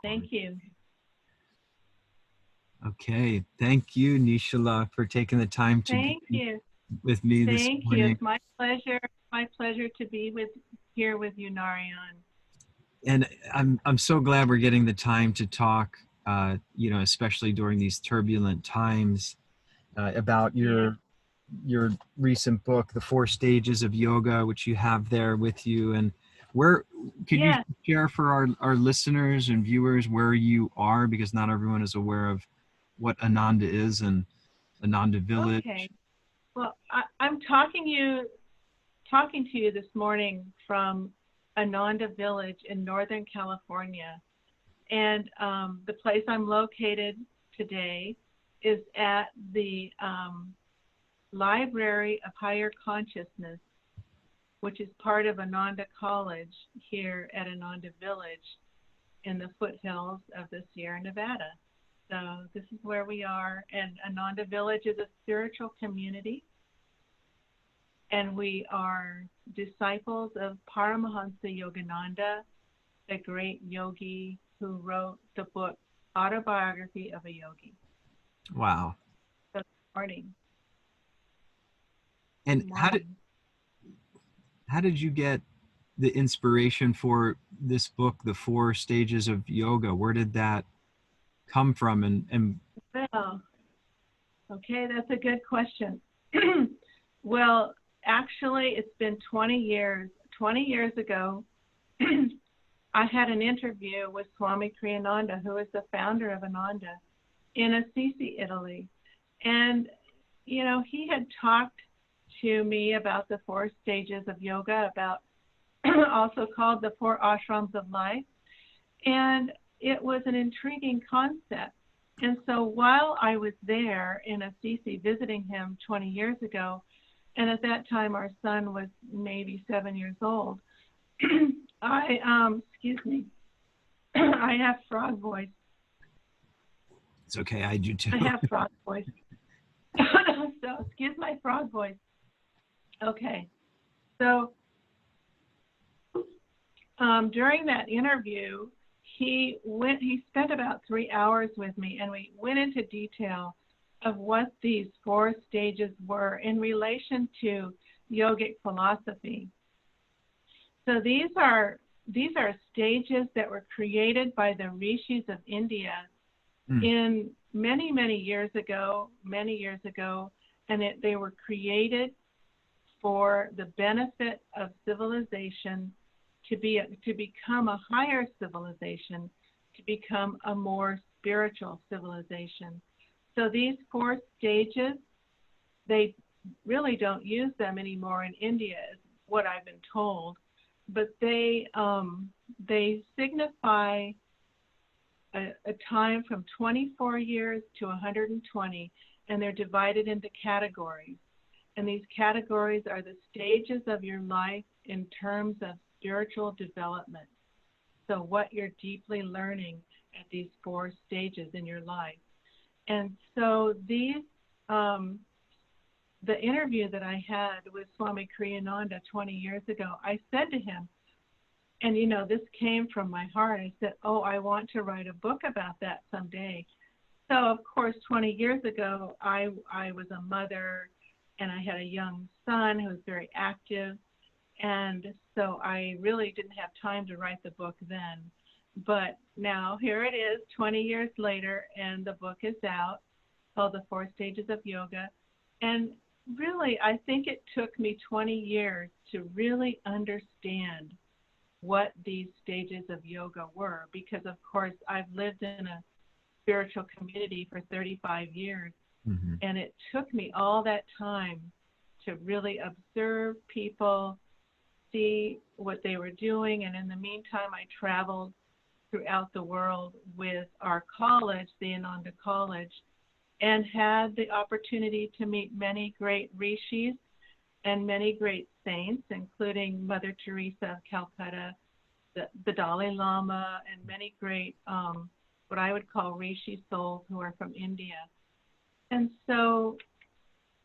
Thank you. Okay, thank you, Nischala, for taking the time to Thank be you. with me this Thank you. morning. It's my pleasure. My pleasure to be here with you, Narayan. And I'm so glad we're getting the time to talk, you know, especially during these turbulent times, about your recent book, The Four Stages of Yoga, which you have there with you. And where could you share for our listeners and viewers where you are, because not everyone is aware of what Ananda is and Ananda Village. Okay. Well, I'm talking to you this morning from Ananda Village in Northern California. And the place I'm located today is at the Library of Higher Consciousness, which is part of Ananda College here at Ananda Village in the foothills of the Sierra Nevada. So this is where we are, and Ananda Village is a spiritual community, and we are disciples of Paramahansa Yogananda, the great yogi who wrote the book Autobiography of a Yogi. Wow. Good morning. And how did you get the inspiration for this book, The Four Stages of Yoga? Where did that come from? And well, okay, that's a good question. Well, actually, it's been 20 years. 20 years ago, I had an interview with Swami Ananda, who is the founder of Ananda, in Assisi, Italy. And, you know, he had talked to me about the four stages of yoga, about also called the four ashrams of life. And it was an intriguing concept. And so while I was there in Assisi visiting him 20 years ago, and at that time our son was maybe 7 years old, excuse me, I have frog voice. It's okay, I do too. I have frog voice. So excuse my frog voice. Okay, so during that interview, he spent about 3 hours with me, and we went into detail of what these four stages were in relation to yogic philosophy. So these are stages that were created by the rishis of India in many years ago, and they were created for the benefit of civilization, to become a higher civilization, to become a more spiritual civilization. So these four stages, they really don't use them anymore in India, is what I've been told, but they signify a time from 24 years to 120, and they're divided into categories. And these categories are the stages of your life in terms of spiritual development. So what you're deeply learning at these four stages in your life. And so these, the interview that I had with Swami Ananda 20 years ago, I said to him, and you know, this came from my heart, I said, oh, I want to write a book about that someday. So of course, 20 years ago, I was a mother, and I had a young son who was very active. And so I really didn't have time to write the book then. But now here it is, 20 years later, and the book is out, called The Four Stages of Yoga. And really, I think it took me 20 years to really understand what these stages of yoga were, because of course I've lived in a spiritual community for 35 years. And it took me all that time to really observe people, see what they were doing. And in the meantime, I traveled throughout the world with our college, the Ananda College, and had the opportunity to meet many great rishis and many great saints, including Mother Teresa of Calcutta, the Dalai Lama, and many great, what I would call rishi souls who are from India. And so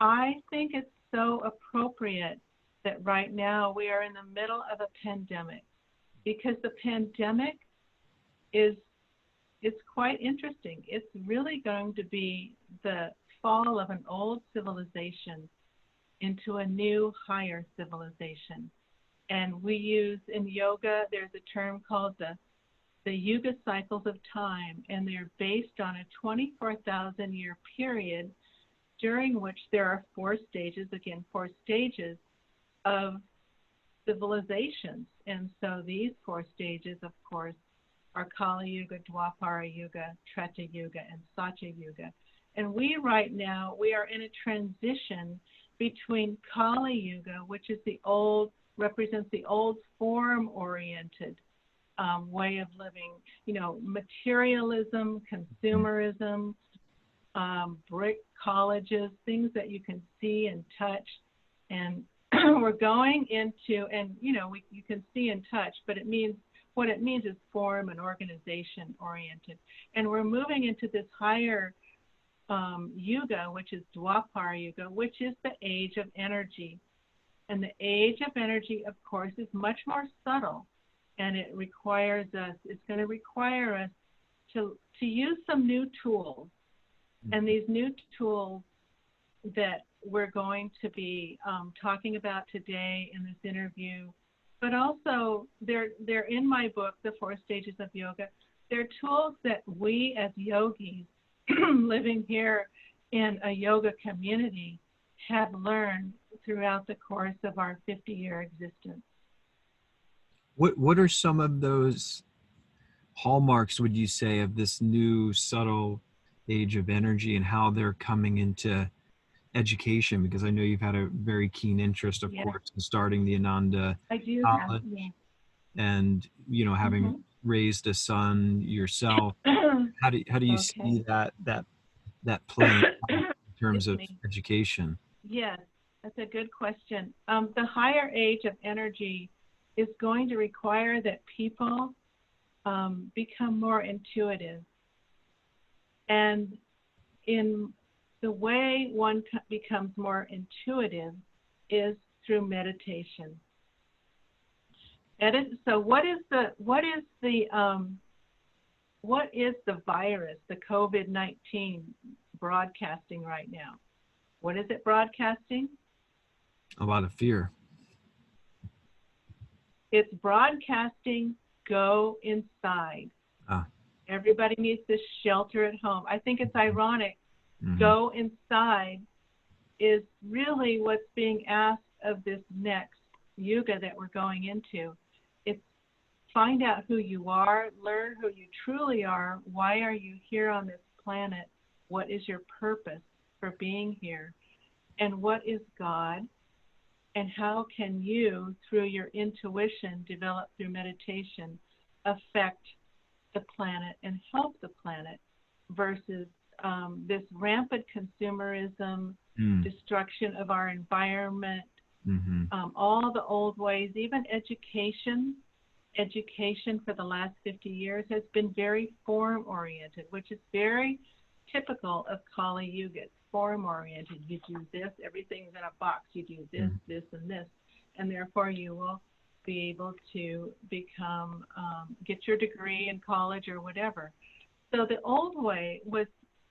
I think it's so appropriate that right now we are in the middle of a pandemic, because the pandemic is it's quite interesting. It's really going to be the fall of an old civilization into a new, higher civilization. And we use in yoga, there's a term called the Yuga cycles of time, and they're based on a 24,000-year period during which there are four stages of civilizations. And so these four stages, of course, are Kali Yuga, Dwapara Yuga, Treta Yuga, and Satya Yuga. And we right now, we are in a transition between Kali Yuga, which is represents the old form-oriented way of living, materialism, consumerism, brick colleges, things that you can see and touch. And we're going into, and you can see and touch, but what it means is form and organization oriented. And we're moving into this higher Yuga, which is Dwapara Yuga, which is the age of energy. And the age of energy, of course, is much more subtle. And it's going to require us to use some new tools. And these new tools that we're going to be talking about today in this interview, but also they're in my book, The Four Stages of Yoga. They're tools that we as yogis living here in a yoga community have learned throughout the course of our 50-year existence. What are some of those hallmarks, would you say, of this new subtle age of energy and how they're coming into education? Because I know you've had a very keen interest, of course, in starting the Ananda college, and having raised a son yourself. How do you see that playing in terms of education? Yes, that's a good question. The higher age of energy is going to require that people become more intuitive. And in the way one becomes more intuitive is through meditation. So what is the virus, the COVID-19 broadcasting right now? What is it broadcasting? A lot of fear. It's broadcasting, go inside. Everybody needs to shelter at home. I think it's ironic. Go inside is really what's being asked of this next Yuga that we're going into. It's find out who you are, learn who you truly are. Why are you here on this planet? What is your purpose for being here? And what is God? And how can you, through your intuition developed through meditation, affect the planet and help the planet versus this rampant consumerism, destruction of our environment, all the old ways, even education for the last 50 years has been very form-oriented, which is very typical of Kali Yuga. It's form-oriented. You do this, everything's in a box. You do this, this, and this. And therefore you will be able to become, get your degree in college or whatever. So the old way was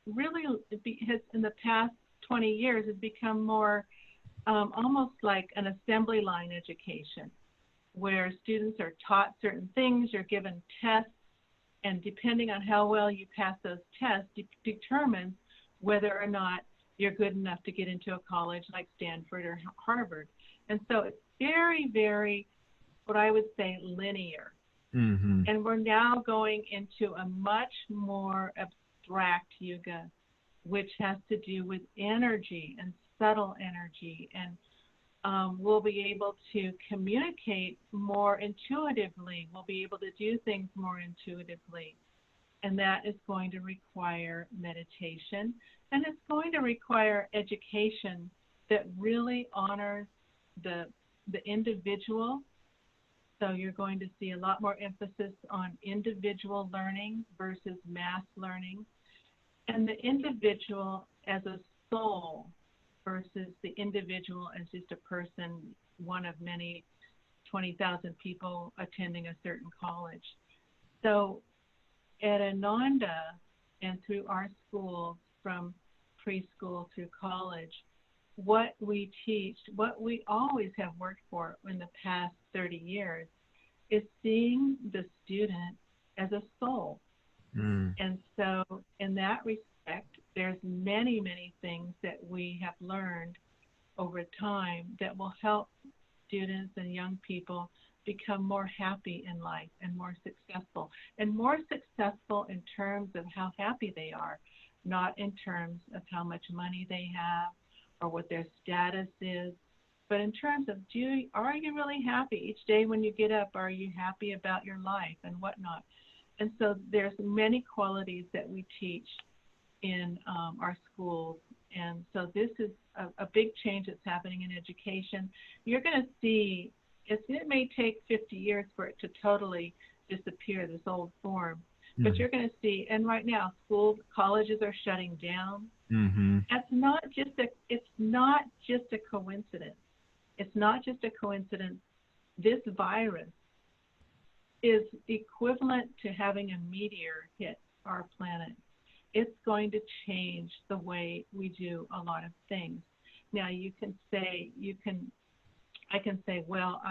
really, in the past 20 years, has become more almost like an assembly line education, where students are taught certain things, you're given tests, and depending on how well you pass those tests determines whether or not you're good enough to get into a college like Stanford or Harvard. And so it's very, very, what I would say, linear. And we're now going into a much more abstract Yuga, which has to do with energy and subtle energy, and we'll be able to communicate more intuitively. We'll be able to do things more intuitively, and that is going to require meditation, and it's going to require education that really honors the individual. So you're going to see a lot more emphasis on individual learning versus mass learning, and the individual as a soul versus the individual as just a person, one of many 20,000 people attending a certain college. So at Ananda and through our schools from preschool through college, what we teach, what we always have worked for in the past 30 years, is seeing the student as a soul. And so in that respect, there's many, many things that we have learned over time that will help students and young people become more happy in life and more successful in terms of how happy they are, not in terms of how much money they have or what their status is, but in terms of are you really happy each day when you get up? Are you happy about your life and whatnot? And so there's many qualities that we teach in our schools. And so this is a big change that's happening in education. You're going to see, it may take 50 years for it to totally disappear, this old form, but you're going to see, and right now schools, colleges are shutting down. It's not just a coincidence. It's not just a coincidence. This virus is equivalent to having a meteor hit our planet. It's going to change the way we do a lot of things. Now I can say, well,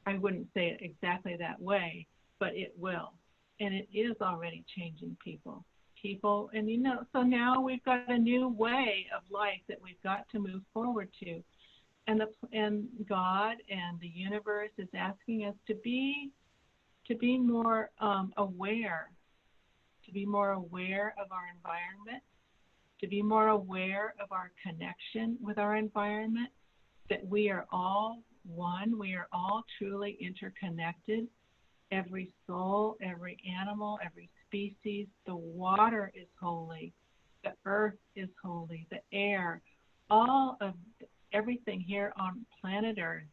I wouldn't say it exactly that way, but it will. And it is already changing people. And so now we've got a new way of life that we've got to move forward to. And God and the universe is asking us to be more aware, to be more aware of our environment, to be more aware of our connection with our environment, that we are all one, we are all truly interconnected. Every soul, every animal, every species, the water is holy, the earth is holy, the air, all of everything here on planet Earth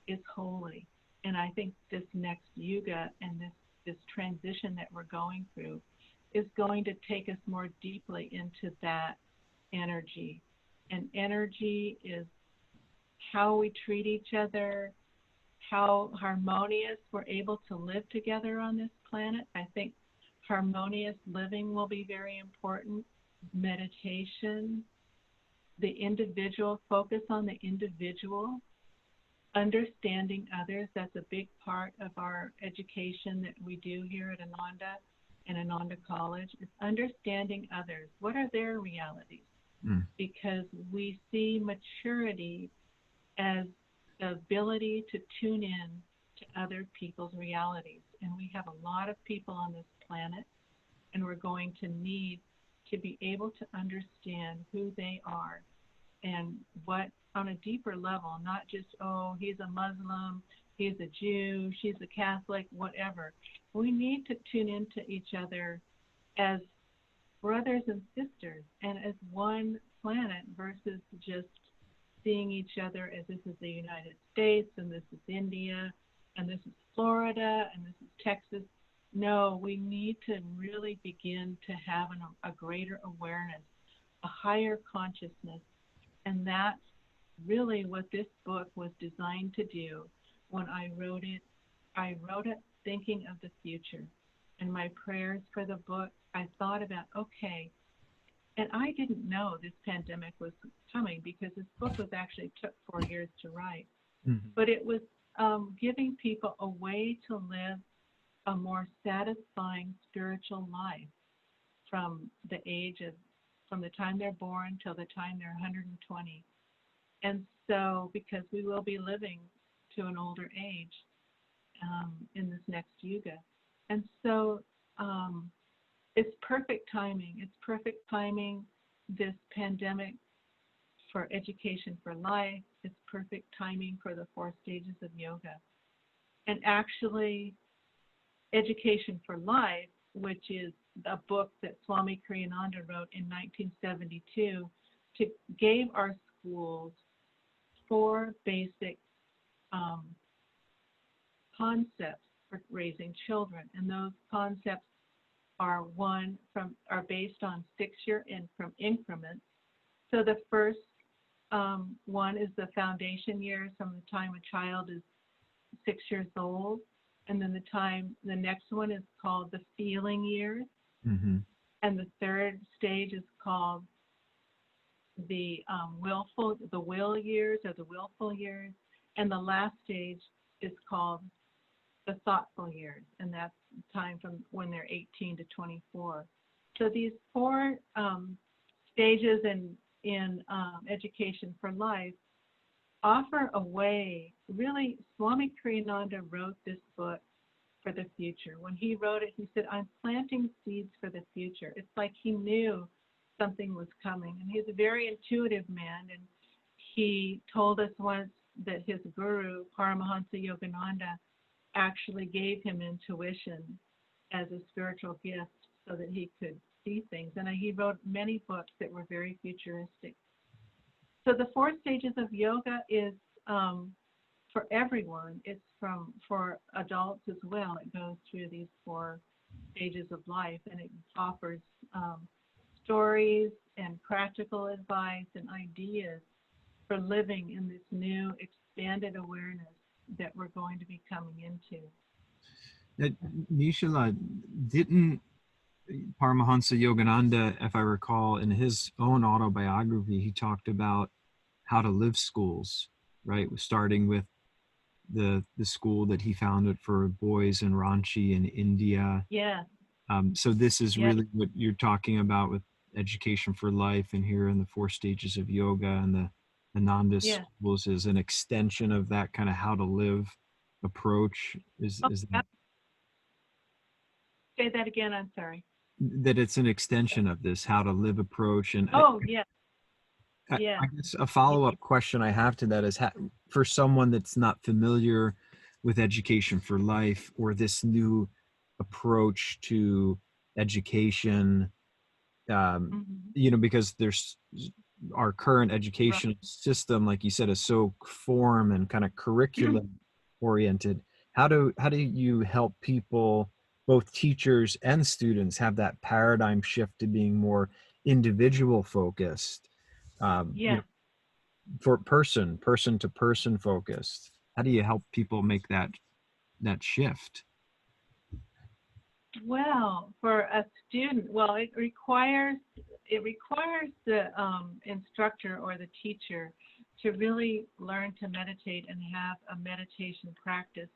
is holy. And I think this next Yuga and this transition that we're going through is going to take us more deeply into that energy. And energy is how we treat each other, how harmonious we're able to live together on this planet. I think harmonious living will be very important. Meditation, the individual, focus on the individual, understanding others. That's a big part of our education that we do here at Ananda and Ananda College, is understanding others. What are their realities? Because we see maturity as the ability to tune in to other people's realities. And we have a lot of people on this planet, and we're going to need to be able to understand who they are and what, on a deeper level, not just, oh, he's a Muslim, he's a Jew, she's a Catholic, whatever. We need to tune into each other as brothers and sisters and as one planet versus just seeing each other as this is the United States and this is India and this is Florida and this is Texas. No, we need to really begin to have a greater awareness, a higher consciousness. And that's really what this book was designed to do. When I wrote it thinking of the future. And my prayers for the book, I thought about, okay, and I didn't know this pandemic was coming because this book took 4 years to write. But it was giving people a way to live a more satisfying spiritual life from the time they're born till the time they're 120. And so, because we will be living to an older age in this next Yuga. And so it's perfect timing. It's perfect timing, this pandemic, for education for life. It's perfect timing for the 4 stages of yoga. And actually, Education for Life, which is a book that Swami Kriyananda wrote in 1972, gave our schools 4 basic concepts for raising children. And those concepts are based on 6-year increments. So the first one is the foundation years, from the time a child is 6 years old And then the next one is called the feeling years. Mm-hmm. And the third stage is called the will years, or the willful years. And the last stage is called the thoughtful years, and that's time from when they're 18 to 24. So these four stages in education for life offer a way. Really, Swami Kriyananda wrote this book for the future. When he wrote it, he said, I'm planting seeds for the future. It's like he knew something was coming. And he's a very intuitive man. And he told us once that his guru, Paramahansa Yogananda, actually gave him intuition as a spiritual gift so that he could see things. And he wrote many books that were very futuristic. So the four stages of yoga is for everyone. It's for adults as well. It goes through these four stages of life, and it offers stories and practical advice and ideas for living in this new expanded awareness that we're going to be coming into. Nischala, didn't Paramahansa Yogananda, if I recall, in his own autobiography, he talked about how to live schools, right? Starting with the school that he founded for boys in Ranchi in India. Yeah. So this is really what you're talking about with education for life, and here in the four stages of yoga and the Ananda schools is an extension of that kind of how to live approach. Is that? Say that again. I'm sorry. That it's an extension of this how to live approach. And I guess a follow-up question I have to that is, for someone that's not familiar with education for life or this new approach to education, because there's our current education system, like you said, is so form and kind of curriculum oriented. How do you help people, both teachers and students, have that paradigm shift to being more individual focused, for person to person focused? How do you help people make that shift? Well, for a student, it requires the instructor or the teacher to really learn to meditate and have a meditation practice,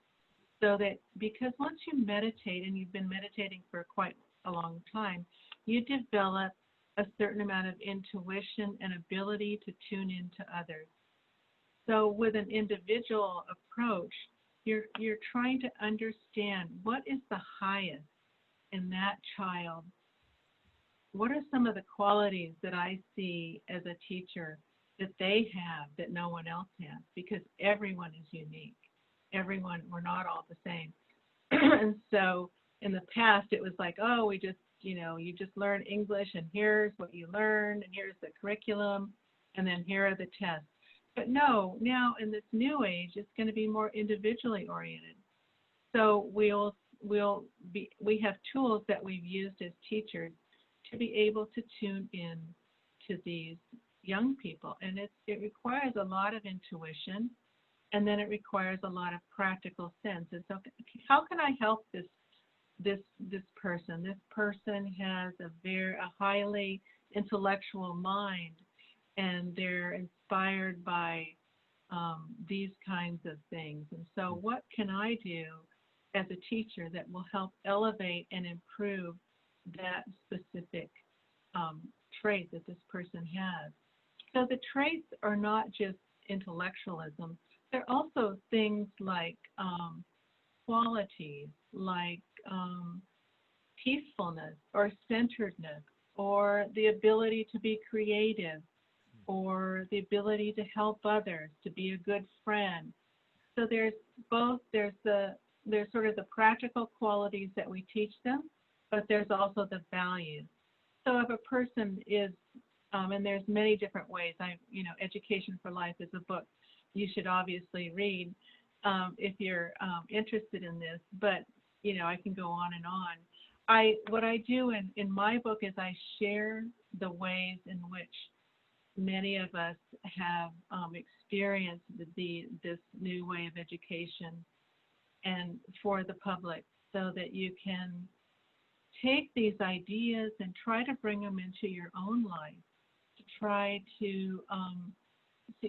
so that, because once you meditate, and you've been meditating for quite a long time, you develop a certain amount of intuition and ability to tune into others. So with an individual approach, you're trying to understand what is the highest in that child. What are some of the qualities that I see as a teacher that they have that no one else has? Because everyone is unique. We're not all the same. And so in the past, it was like, oh, we just, you just learn English, and here's what you learn, and here's the curriculum, and then here are the tests. But no, now in this new age, it's going to be more individually oriented. So we have tools that we've used as teachers to be able to tune in to these young people, and it requires a lot of intuition, and then it requires a lot of practical sense. And so, how can I help this person? This person has a highly intellectual mind, and they're inspired by these kinds of things. And so what can I do as a teacher that will help elevate and improve that specific trait that this person has? So the traits are not just intellectualism. They're also things like qualities, like peacefulness or centeredness, or the ability to be creative, or the ability to help others, to be a good friend. So there's sort of the practical qualities that we teach them, but there's also the values. So if a person is, and there's many different ways. Education for Life is a book you should obviously read if you're interested in this. But I can go on and on. What I do in my book is I share the ways in which many of us have experienced this new way of education, and for the public, so that you can take these ideas and try to bring them into your own life, to try to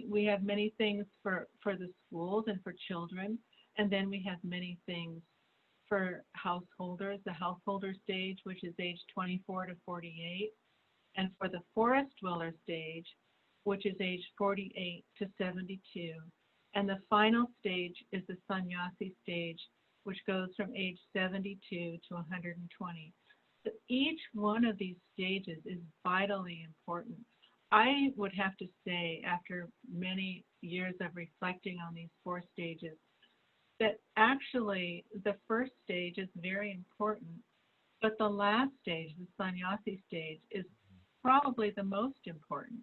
we have many things for the schools and for children, and then we have many things for householders, the householder stage, which is age 24 to 48, and for the forest dweller stage, which is age 48 to 72. And the final stage is the sannyasi stage, which goes from age 72 to 120. So each one of these stages is vitally important. I would have to say, after many years of reflecting on these 4 stages, that actually the first stage is very important, but the last stage, the sannyasi stage, is probably the most important,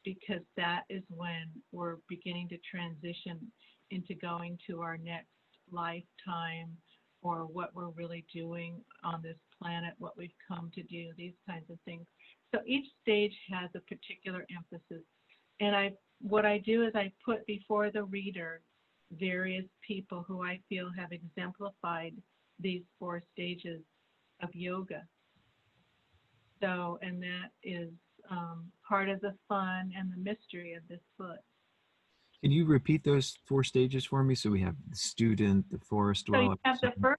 because that is when we're beginning to transition into going to our next lifetime, or what we're really doing on this planet, what we've come to do, these kinds of things. So each stage has a particular emphasis. And what I do is I put before the reader various people who I feel have exemplified these 4 stages of yoga. So, and that is part of the fun and the mystery of this book. Can you repeat those 4 stages for me? So we have the student, the forest dweller. So you have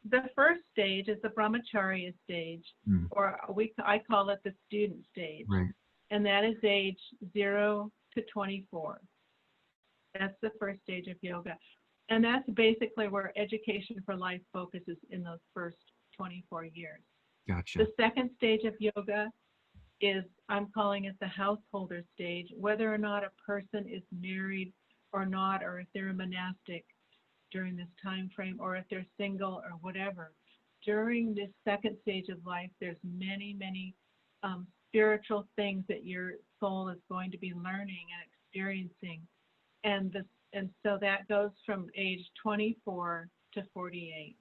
the first stage is the brahmacharya stage, or I call it the student stage. Right. And that is age 0 to 24. That's the first stage of yoga. And that's basically where education for life focuses in those first 24 years. Gotcha. The second stage of yoga is, I'm calling it the householder stage, whether or not a person is married or not, or if they're a monastic during this time frame, or if they're single or whatever. During this second stage of life, there's many, many spiritual things that your soul is going to be learning and experiencing. And so that goes from age 24 to 48.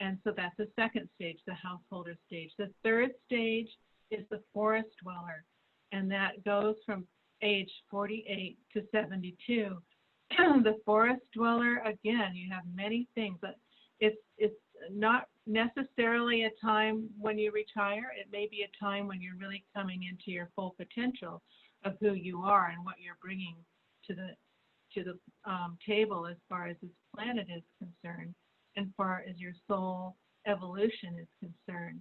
And so that's the second stage, the householder stage. The third stage is the forest dweller, and that goes from age 48 to 72. The forest dweller, again, you have many things, but it's not necessarily a time when you retire. It may be a time when you're really coming into your full potential of who you are and what you're bringing to the table as far as this planet is concerned, and far as your soul evolution is concerned.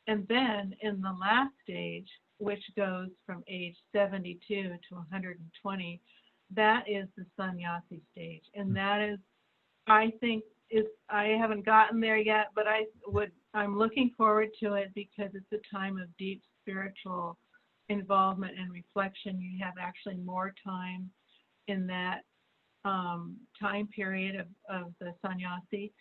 And then in the last stage, which goes from age 72 to 120, that is the sannyasi stage. And that is, I think, I haven't gotten there yet, but I'm looking forward to it, because it's a time of deep spiritual involvement and reflection. You have actually more time in that time period of the sannyasi,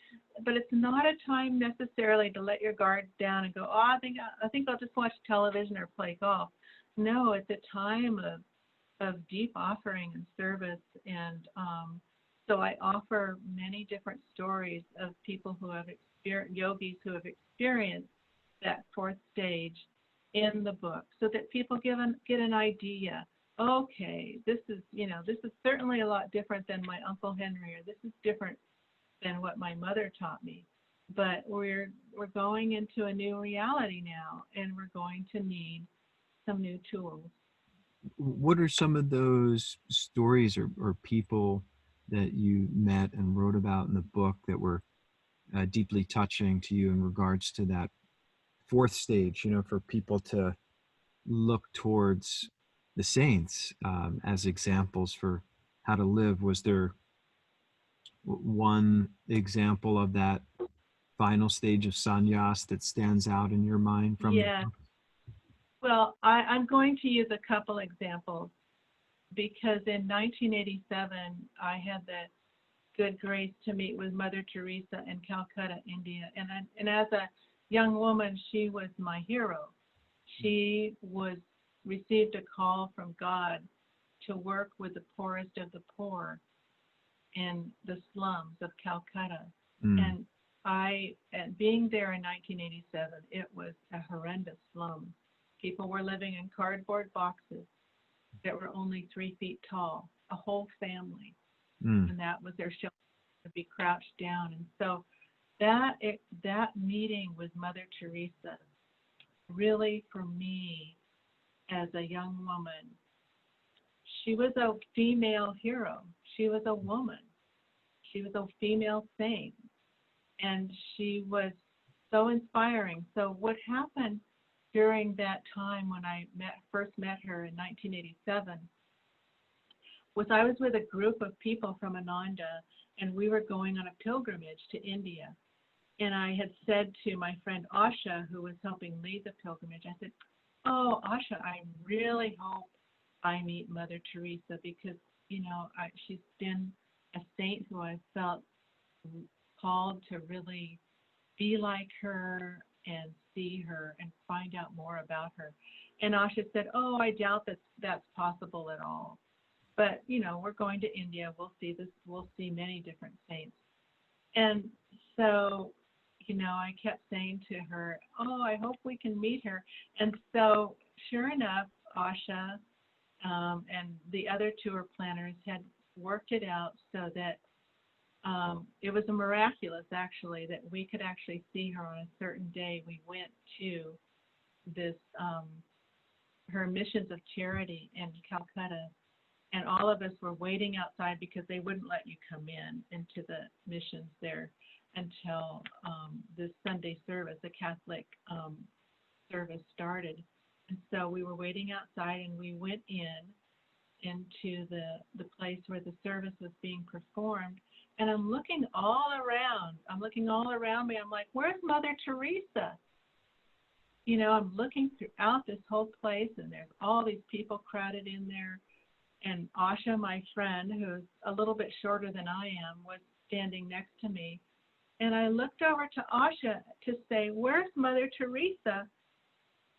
but it's not a time necessarily to let your guard down and go, I think I'll just watch television or play golf. No, it's a time of deep offering and service, and so I offer many different stories of people who have yogis who have experienced that 4th stage in the book, so that people get an idea. Okay, this is certainly a lot different than my Uncle Henry, or this is different than what my mother taught me. But we're going into a new reality now, and we're going to need some new tools. What are some of those stories or people that you met and wrote about in the book that were deeply touching to you in regards to that 4th stage, for people to look towards the saints as examples for how to live? Was there one example of that final stage of sannyas that stands out in your mind from the book? Well, I'm going to use a couple examples, because in 1987, I had the good grace to meet with Mother Teresa in Calcutta, India. And as a young woman, she was my hero. She received a call from God to work with the poorest of the poor in the slums of Calcutta. And being there in 1987, it was a horrendous slum. People were living in cardboard boxes that were only 3 feet tall, a whole family. And that was their shelter for would be crouched down. And so that meeting with Mother Teresa really, for me, as a young woman, she was a female hero. She was a woman. She was a female saint. And she was so inspiring. So what happened during that time when I first met her in 1987 was I was with a group of people from Ananda, and we were going on a pilgrimage to India. And I had said to my friend Asha, who was helping lead the pilgrimage, I said, "Oh, Asha, I really hope I meet Mother Teresa, because, you know, she's been a saint who I felt called to really be like her and see her and find out more about her." And Asha said, "Oh, I doubt that that's possible at all. But, you know, we're going to India. We'll see this. We'll see many different saints." And so, you know, I kept saying to her, "Oh, I hope we can meet her." And so, sure enough, Asha and the other tour planners had worked it out so that it was a miraculous, actually, that we could actually see her on a certain day. We went to this, her missions of charity in Calcutta, and all of us were waiting outside because they wouldn't let you come into the missions there until this Sunday service, the Catholic service started. And so we were waiting outside, and we went into the place where the service was being performed. And I'm looking all around. I'm looking all around me. I'm like, "Where's Mother Teresa?" You know, I'm looking throughout this whole place, and there's all these people crowded in there. And Asha, my friend, who's a little bit shorter than I am, was standing next to me. And I looked over to Asha to say, "Where's Mother Teresa?"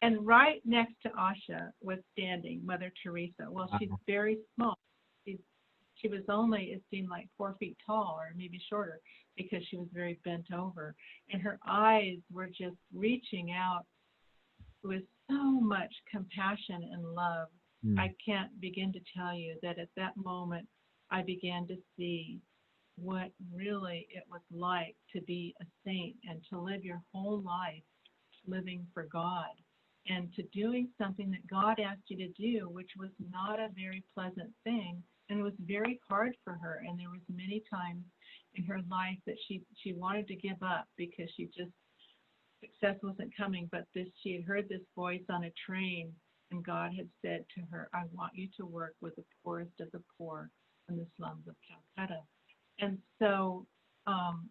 And right next to Asha was standing Mother Teresa. Well, she's very small. She was only, it seemed like, 4 feet tall, or maybe shorter, because she was very bent over. And her eyes were just reaching out with so much compassion and love. I can't begin to tell you that at that moment I began to see what really it was like to be a saint and to live your whole life living for God and to doing something that God asked you to do, which was not a very pleasant thing, and it was very hard for her. And there was many times in her life that she wanted to give up because success wasn't coming, but she had heard this voice on a train, and God had said to her, "I want you to work with the poorest of the poor in the slums of Calcutta." And so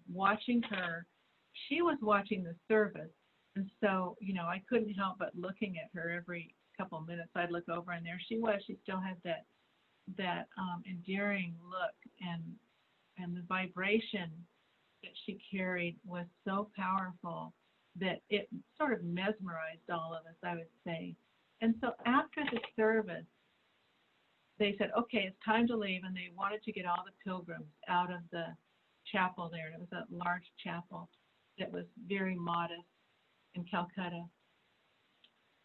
watching her, she was watching the service. And so, you know, I couldn't help but looking at her every couple of minutes. I'd look over, and there she was. She still had that endearing look, and the vibration that she carried was so powerful that it sort of mesmerized all of us, I would say. And so after the service, they said, "Okay, it's time to leave," and they wanted to get all the pilgrims out of the chapel there. And it was a large chapel that was very modest in Calcutta.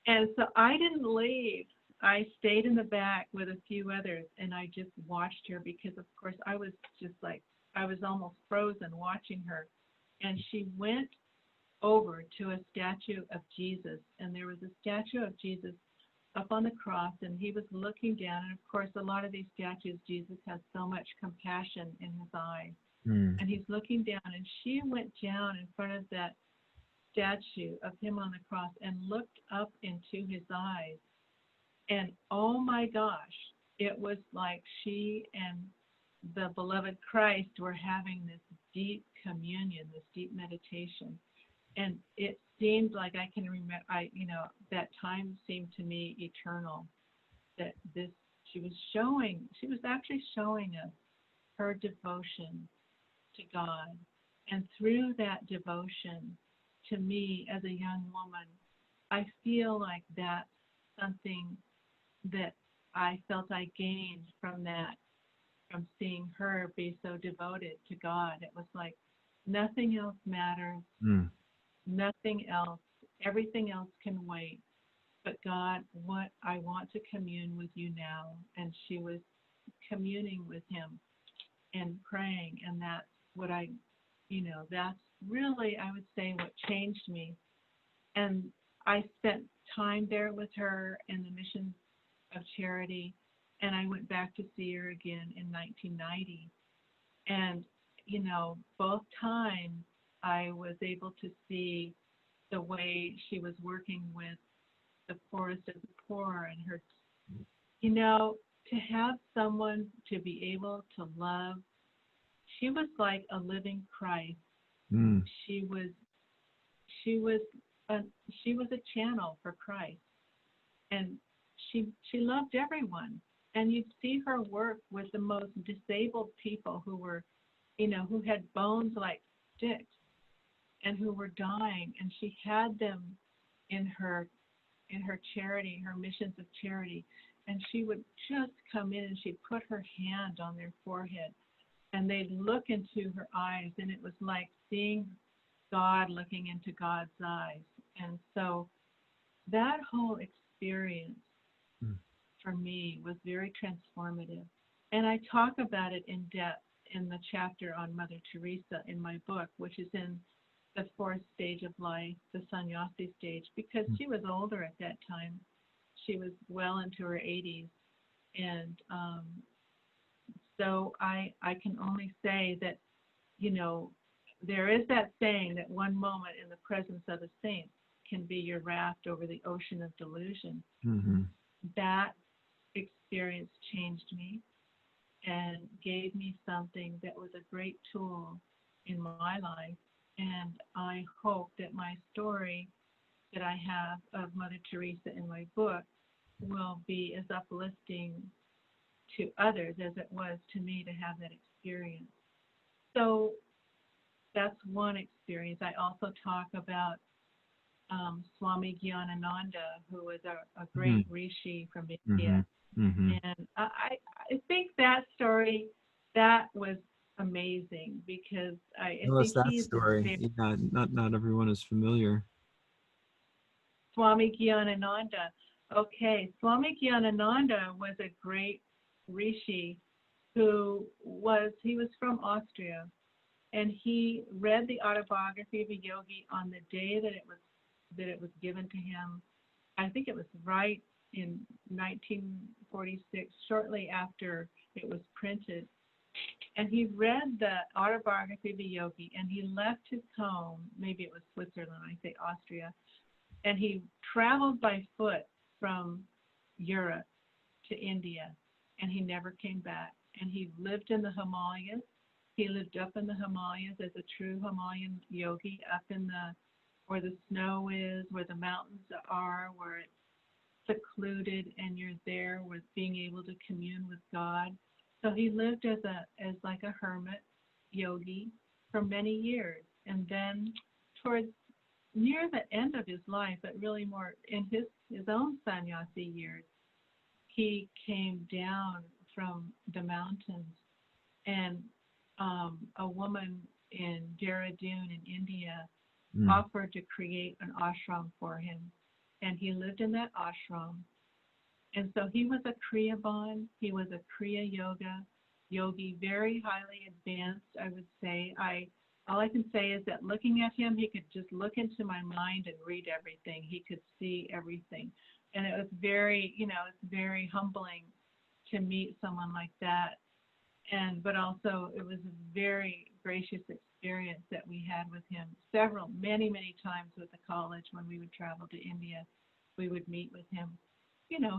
And so I didn't leave. I stayed in the back with a few others, and I just watched her because, of course, I was just like, I was almost frozen watching her. And she went over to a statue of Jesus, and there was a statue of Jesus up on the cross, and he was looking down. And, of course, a lot of these statues, Jesus has so much compassion in his eyes. And he's looking down, and she went down in front of that statue of him on the cross and looked up into his eyes. And oh my gosh, it was like she and the beloved Christ were having this deep communion, this deep meditation. And it seemed like I can remember, that time seemed to me eternal. That she was actually showing us her devotion to God. And through that devotion, to me as a young woman, I feel like that's something that I felt I gained from seeing her be so devoted to God. It was like nothing else matters, nothing else, everything else can wait. But God, what I want to commune with you now. And she was communing with him and praying, and what I, that's really, I would say, what changed me. And I spent time there with her in the mission of charity, and I went back to see her again in 1990. And, both times I was able to see the way she was working with the poorest of the poor, and her, to have someone to be able to love. She was like a living Christ. Mm. She was a channel for Christ, and she loved everyone. And you'd see her work with the most disabled people who were, who had bones like sticks and who were dying, and she had them in her charity, her missions of charity, and she would just come in and she'd put her hand on their forehead, and they'd look into her eyes, and it was like seeing God looking into God's eyes. And so that whole experience for me was very transformative. And I talk about it in depth in the chapter on Mother Teresa in my book, which is in the fourth stage of life, the sannyasi stage, because she was older at that time. She was well into her 80s. And so I can only say that, there is that saying that one moment in the presence of a saint can be your raft over the ocean of delusion. Mm-hmm. That experience changed me and gave me something that was a great tool in my life. And I hope that my story that I have of Mother Teresa in my book will be as uplifting to others as it was to me to have that experience. So that's one experience. I also talk about Swami Ananda, who was a great rishi from India. Mm-hmm. And I think that story, that was amazing, because I Tell us think that he's story. Yeah, not everyone is familiar. Swami Ananda. Okay, Swami Ananda was a great rishi he was from Austria, and he read the autobiography of a yogi on the day that it was given to him. I think it was right in 1946, shortly after it was printed. And he read the autobiography of a yogi, and he left his home, maybe it was Switzerland, I say Austria, and he traveled by foot from Europe to India, and he never came back. And he lived in the Himalayas. He lived up in the Himalayas as a true Himalayan yogi, up in where the snow is, where the mountains are, where it's secluded, and you're there with being able to commune with God. So he lived as like a hermit yogi for many years. And then towards near the end of his life, but really more in his own sannyasi years, he came down from the mountains, and a woman in Dehradun in India offered to create an ashram for him, and he lived in that ashram. And so he was a Kriyaban, he was a Kriya yogi, very highly advanced, I would say. All I can say is that looking at him, he could just look into my mind and read everything. He could see everything. And it was very, it's very humbling to meet someone like that. But also it was a very gracious experience that we had with him. Many, many times with the college when we would travel to India, we would meet with him.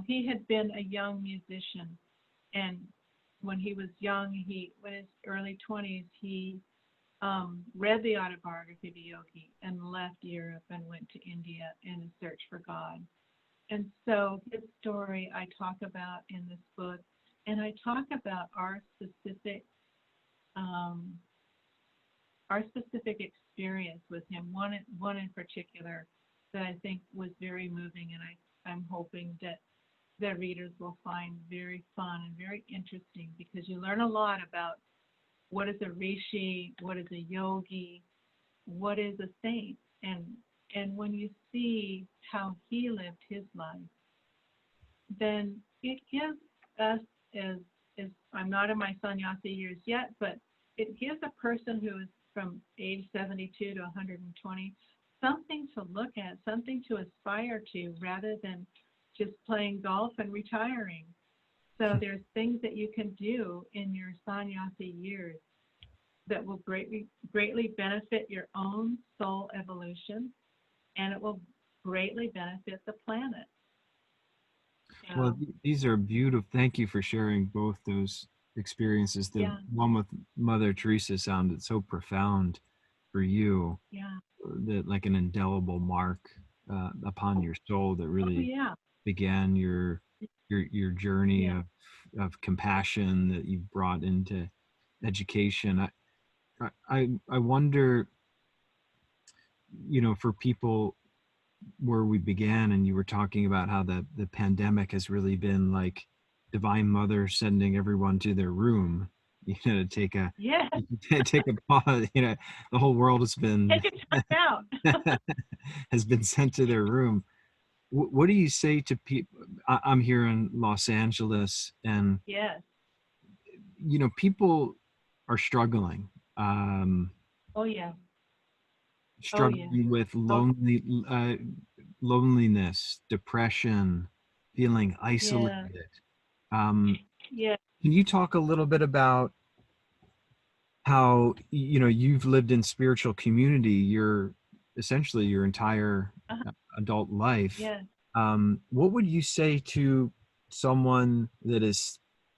He had been a young musician, and when he was young, in his early 20s, he read the autobiography of a yogi and left Europe and went to India in a search for God. And so his story I talk about in this book, and I talk about our specific experience with him. One in particular that I think was very moving, and I'm hoping that the readers will find very fun and very interesting, because you learn a lot about what is a rishi, what is a yogi, what is a saint, and when you see how he lived his life, then it gives us, as I'm not in my sannyasi years yet, but it gives a person who is from age 72 to 120 something to look at, something to aspire to, rather than just playing golf and retiring. So there's things that you can do in your sannyasi years that will greatly benefit your own soul evolution, and it will greatly benefit the planet. So, Well, these are beautiful. Thank you for sharing both those experiences. The one with Mother Teresa sounded so profound for you, that like an indelible mark upon your soul that really began your journey of compassion that you brought into education. I wonder, for people where we began, and you were talking about how the pandemic has really been like Divine Mother sending everyone to their room, to take a take a pause. The whole world has been has been sent to their room. What do you say to people? I'm here in Los Angeles, and people are struggling. Struggling with loneliness, depression, feeling isolated. Can you talk a little bit about how you've lived in spiritual community essentially your entire adult life? What would you say to someone that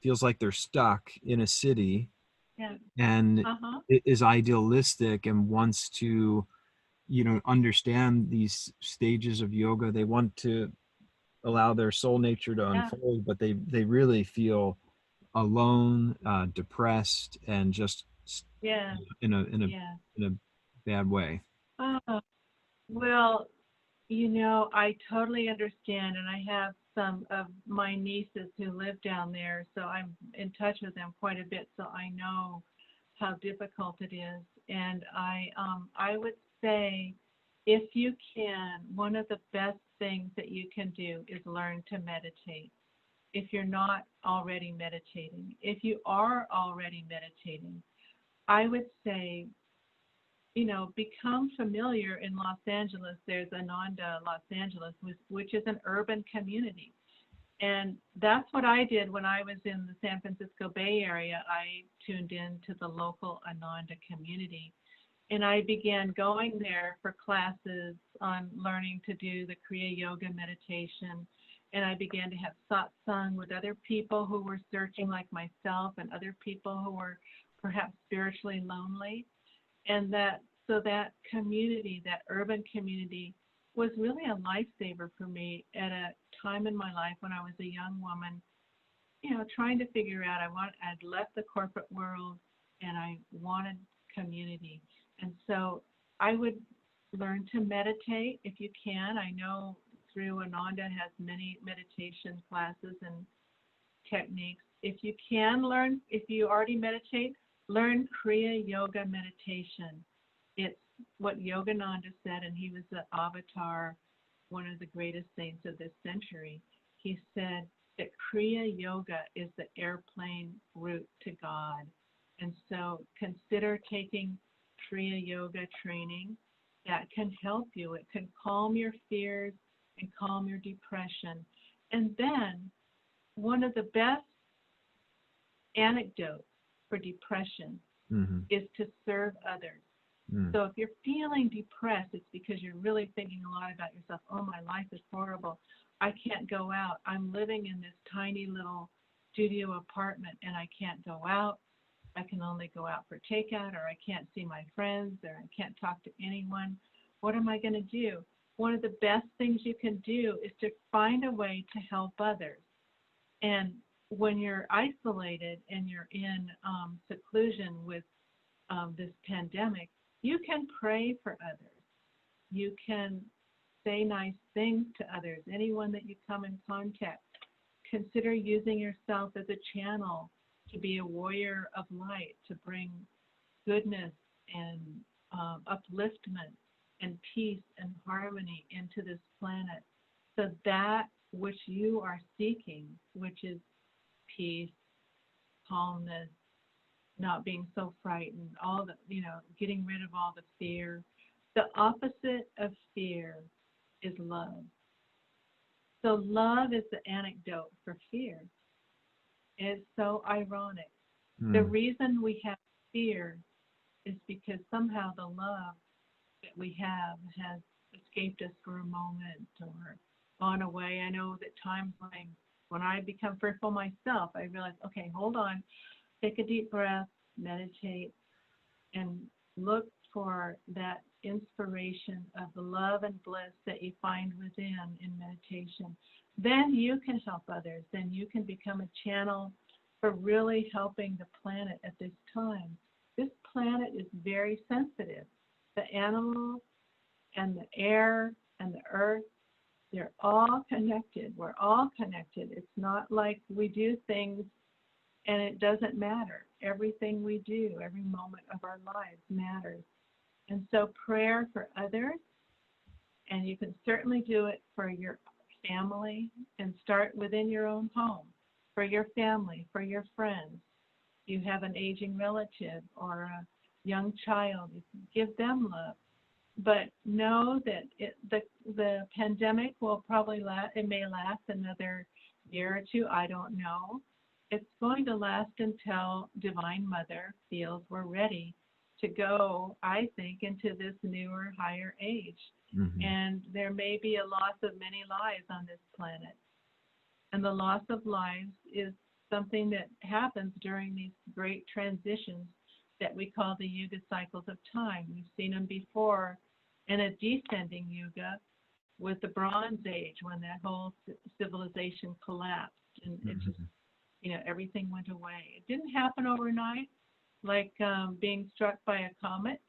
feels like they're stuck in a city and is idealistic and wants to understand these stages of yoga? They want to allow their soul nature to unfold, but they really feel alone, depressed, and just in a bad way. Well, I totally understand, and I have some of my nieces who live down there, so I'm in touch with them quite a bit, so I know how difficult it is. And I would say, if you can, one of the best things that you can do is learn to meditate. If you're not already meditating, if you are already meditating, I would say, become familiar. In Los Angeles, there's Ananda, Los Angeles, which is an urban community. And that's what I did when I was in the San Francisco Bay Area. I tuned in to the local Ananda community. And I began going there for classes on learning to do the Kriya Yoga meditation. And I began to have satsang with other people who were searching like myself, and other people who were perhaps spiritually lonely. And so that community, that urban community, was really a lifesaver for me at a time in my life when I was a young woman, trying to figure out, I'd left the corporate world and I wanted community. And so I would learn to meditate if you can. I know through Ananda has many meditation classes and techniques. If you can learn, if you already meditate, learn Kriya Yoga meditation. It's what Yogananda said, and he was the avatar, one of the greatest saints of this century. He said that Kriya Yoga is the airplane route to God. And so consider taking Kriya Yoga training. That can help you. It can calm your fears and calm your depression. And then one of the best antidotes for depression is to serve others. So if you're feeling depressed, it's because you're really thinking a lot about yourself. Oh, my life is horrible. I can't go out. I'm living in this tiny little studio apartment and I can't go out. I can only go out for takeout, or I can't see my friends, or I can't talk to anyone. What am I going to do? One of the best things you can do is to find a way to help others. And when you're isolated and you're in seclusion with this pandemic, you can pray for others. You can say nice things to others, anyone that you come in contact. Consider using yourself as a channel to be a warrior of light, to bring goodness and upliftment and peace and harmony into this planet. So that which you are seeking, which is peace, calmness, not being so frightened, all the, getting rid of all the fear. The opposite of fear is love. So love is the antidote for fear. It's so ironic. The reason we have fear is because somehow the love that we have has escaped us for a moment or gone away. I know that times when I become fearful myself, I realize, okay, hold on, take a deep breath, meditate, and look for that inspiration of the love and bliss that you find within in meditation. Then you can help others. Then you can become a channel for really helping the planet at this time. This planet is very sensitive. The animals and the air and the earth, they're all connected. We're all connected. It's not like we do things and it doesn't matter. Everything we do, every moment of our lives matters. And so prayer for others, and you can certainly do it for your family and start within your own home, for your family, for your friends. You have an aging relative or a young child, you can give them love. But know that the pandemic will probably last, it may last another year or two, I don't know. It's going to last until Divine Mother feels we're ready to go, I think, into this newer, higher age. Mm-hmm. And there may be a loss of many lives on this planet. And the loss of lives is something that happens during these great transitions that we call the Yuga cycles of time. We've seen them before in a descending Yuga with the Bronze Age when that whole civilization collapsed and it just, everything went away. It didn't happen overnight like being struck by a comet,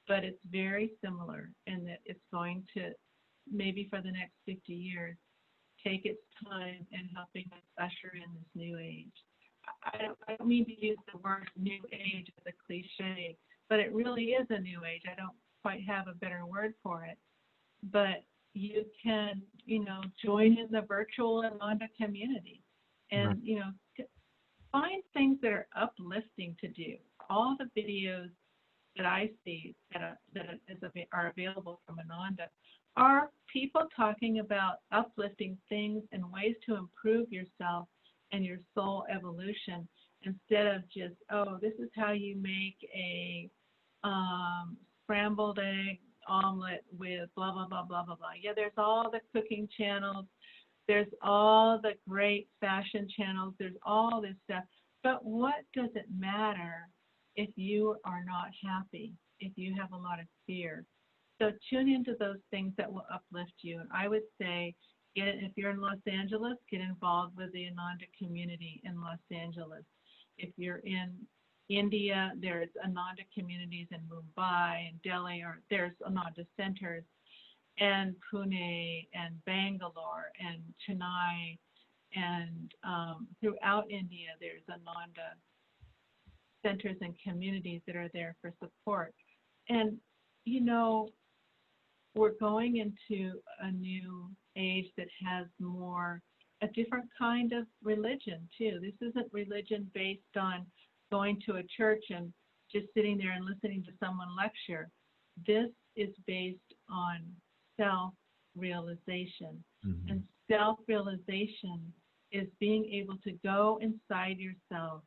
but it's very similar in that it's going to, maybe for the next 50 years, take its time in helping us usher in this new age. I don't mean to use the word new age as a cliche, but it really is a new age. I don't quite have a better word for it. But you can, join in the virtual Ananda community and, find things that are uplifting to do. All the videos that I see that are available from Ananda are people talking about uplifting things and ways to improve yourself and your soul evolution instead of just, this is how you make a scrambled egg omelet with blah, blah, blah, blah, blah, blah. Yeah, there's all the cooking channels. There's all the great fashion channels. There's all this stuff. But what does it matter if you are not happy, if you have a lot of fear? So tune into those things that will uplift you. And I would say, if you're in Los Angeles, get involved with the Ananda community in Los Angeles. If you're in India, there's Ananda communities in Mumbai and Delhi, or there's Ananda centers, and Pune and Bangalore and Chennai, and throughout India, there's Ananda centers and communities that are there for support. And, we're going into a new age that has a different kind of religion, too. This isn't religion based on going to a church and just sitting there and listening to someone lecture. This is based on self-realization. Mm-hmm. And self-realization is being able to go inside yourself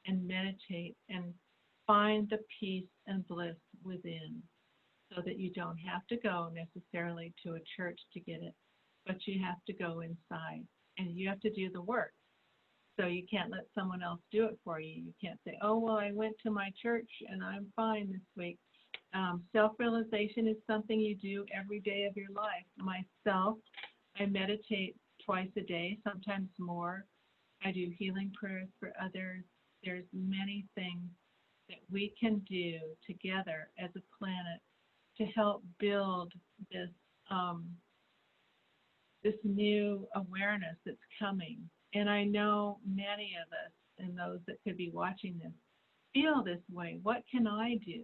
and meditate and find the peace and bliss within, so that you don't have to go necessarily to a church to get it, but you have to go inside and you have to do the work. So you can't let someone else do it for you. You can't say, I went to my church and I'm fine this week. Self-realization is something you do every day of your life. Myself, I meditate twice a day, sometimes more. I do healing prayers for others. There's many things that we can do together as a planet to help build this this new awareness that's coming. And I know many of us and those that could be watching this feel this way. What can I do?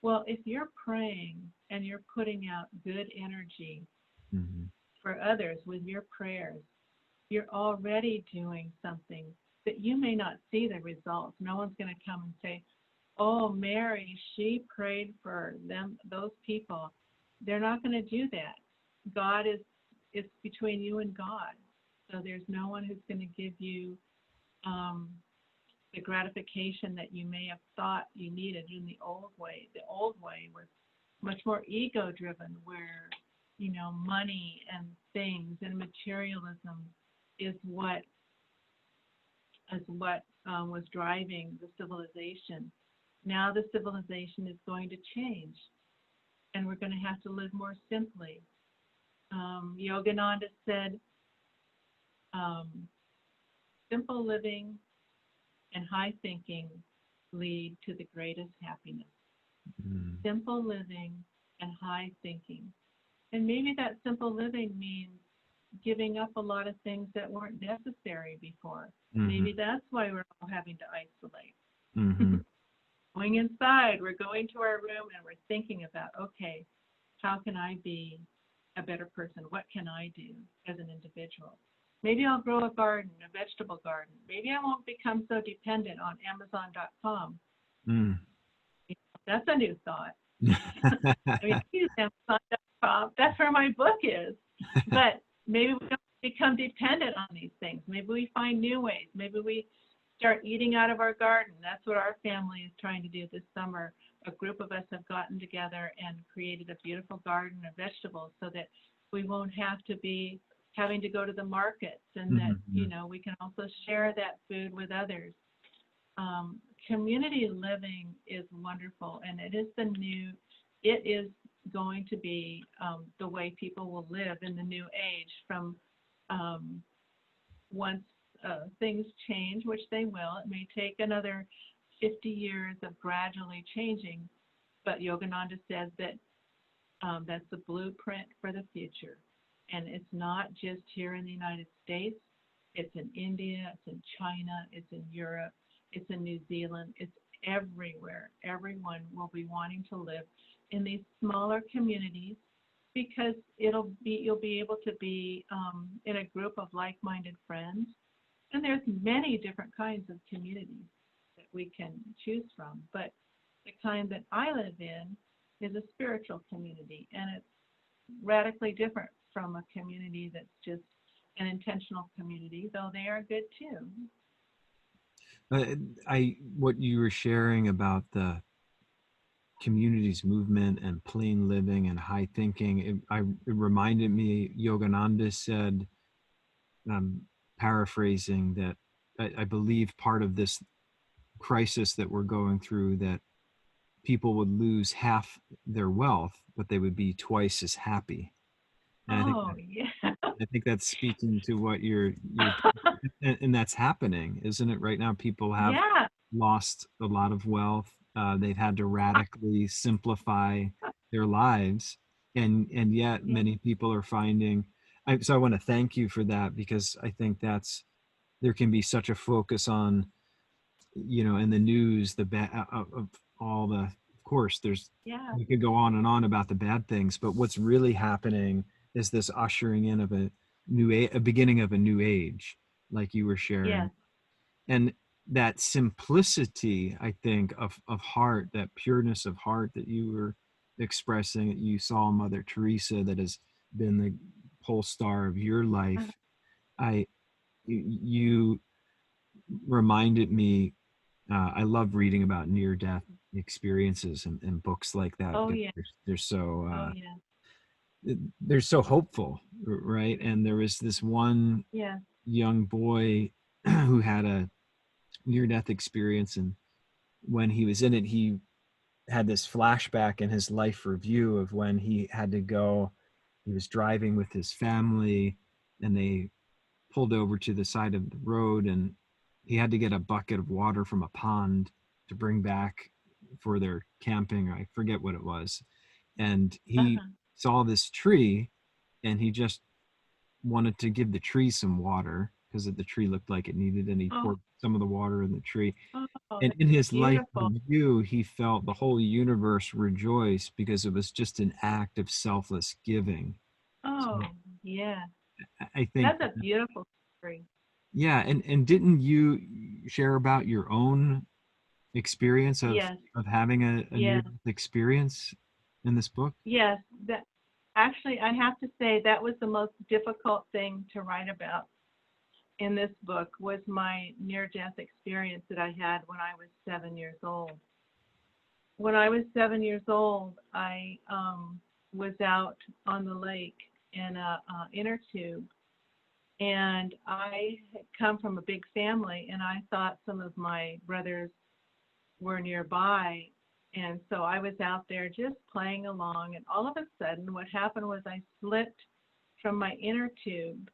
Well, if you're praying and you're putting out good energy for others with your prayers, you're already doing something but you may not see the results. No one's going to come and say, oh, Mary, she prayed for them, those people. They're not going to do that. God is, it's between you and God. So there's no one who's going to give you the gratification that you may have thought you needed in the old way. The old way was much more ego-driven, where, you know, money and things and materialism is what was driving the civilization. Now the civilization is going to change, and we're going to have to live more simply. Yogananda said, simple living and high thinking lead to the greatest happiness. Simple living and high thinking. And maybe that simple living means giving up a lot of things that weren't necessary before. Maybe that's why we're all having to isolate. Going inside, we're going to our room and we're thinking about, okay, how can I be a better person? What can I do as an individual? Maybe I'll grow a garden, a vegetable garden. Maybe I won't become so dependent on Amazon.com. That's a new thought. I mean, I use Amazon.com. That's where my book is. But maybe we don't become dependent on these things. Maybe we find new ways. Maybe we start eating out of our garden. That's what our family is trying to do this summer. A group of us have gotten together and created a beautiful garden of vegetables so that we won't have to be having to go to the markets, and that, you know, we can also share that food with others. Community living is wonderful, and it is going to be the way people will live in the new age from once things change, which they will. It may take another 50 years of gradually changing, but Yogananda says that that's the blueprint for the future. And it's not just here in the United States. It's in India, it's in China, it's in Europe, it's in New Zealand, it's everywhere. Everyone will be wanting to live in these smaller communities because you'll be able to be in a group of like-minded friends. And there's many different kinds of communities that we can choose from. But the kind that I live in is a spiritual community, and it's radically different from a community that's just an intentional community, though they are good too. What you were sharing about the communities movement and plain living and high thinking, it reminded me, Yogananda said, paraphrasing, that I believe part of this crisis that we're going through, that people would lose half their wealth, but they would be twice as happy. And I think that's speaking to what you're and that's happening, isn't it? Right now, people have lost a lot of wealth. They've had to radically simplify their lives, and yet many people are finding. So I want to thank you for that, because I think there can be such a focus on, you know, in the news, the bad of all the. Of course, we could go on and on about the bad things, but what's really happening is this ushering in of a beginning of a new age, like you were sharing. And that simplicity, I think, of heart, that pureness of heart that you were expressing, that you saw Mother Teresa, that has been the pole star of your life. You reminded me, I love reading about near-death experiences and books like that. They're so hopeful, right? And there was this one young boy who had a near-death experience, and when he was in it, he had this flashback in his life review of when he had to go. He was driving with his family, and they pulled over to the side of the road, and he had to get a bucket of water from a pond to bring back for their camping. I forget what it was. And he saw this tree, and he just wanted to give the tree some water because the tree looked like it needed, and he poured some of the water in the tree. And in his life review, he felt the whole universe rejoice because it was just an act of selfless giving. I think that's a beautiful story. Yeah, and didn't you share about your own experience Yes, of having a near yes, death experience in this book? yes. That actually, I have to say that was the most difficult thing to write about in this book was my near-death experience that I had when I was 7 years old. When I was 7 years old, I was out on the lake in a inner tube, and I had come from a big family, and I thought some of my brothers were nearby, and so I was out there just playing along, and all of a sudden what happened was I slipped from my inner tube,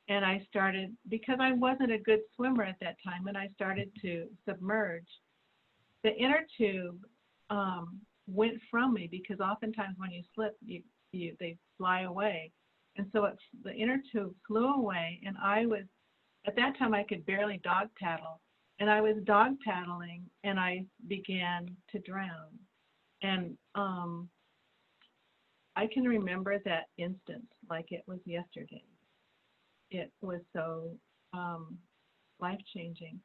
and I started, because I wasn't a good swimmer at that time, and I started to submerge. The inner tube went from me, because oftentimes when you slip, they fly away. And so the inner tube flew away, and I was, at that time I could barely dog paddle, and I was dog paddling, and I began to drown. And I can remember that instant like it was yesterday. It was so life-changing.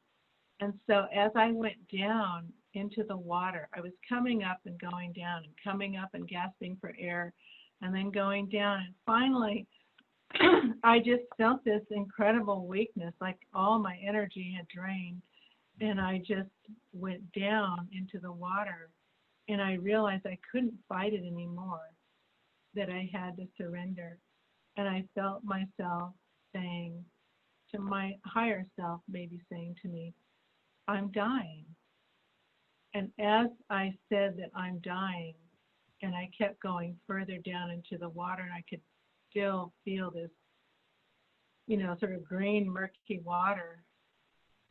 And so as I went down into the water, I was coming up and going down and coming up and gasping for air and then going down. And finally, I just felt this incredible weakness, like all my energy had drained. And I just went down into the water, and I realized I couldn't fight it anymore, that I had to surrender. And I felt myself saying to my higher self, maybe saying to me, I'm dying. And as I said that I'm dying, and I kept going further down into the water, and I could still feel this, sort of green, murky water,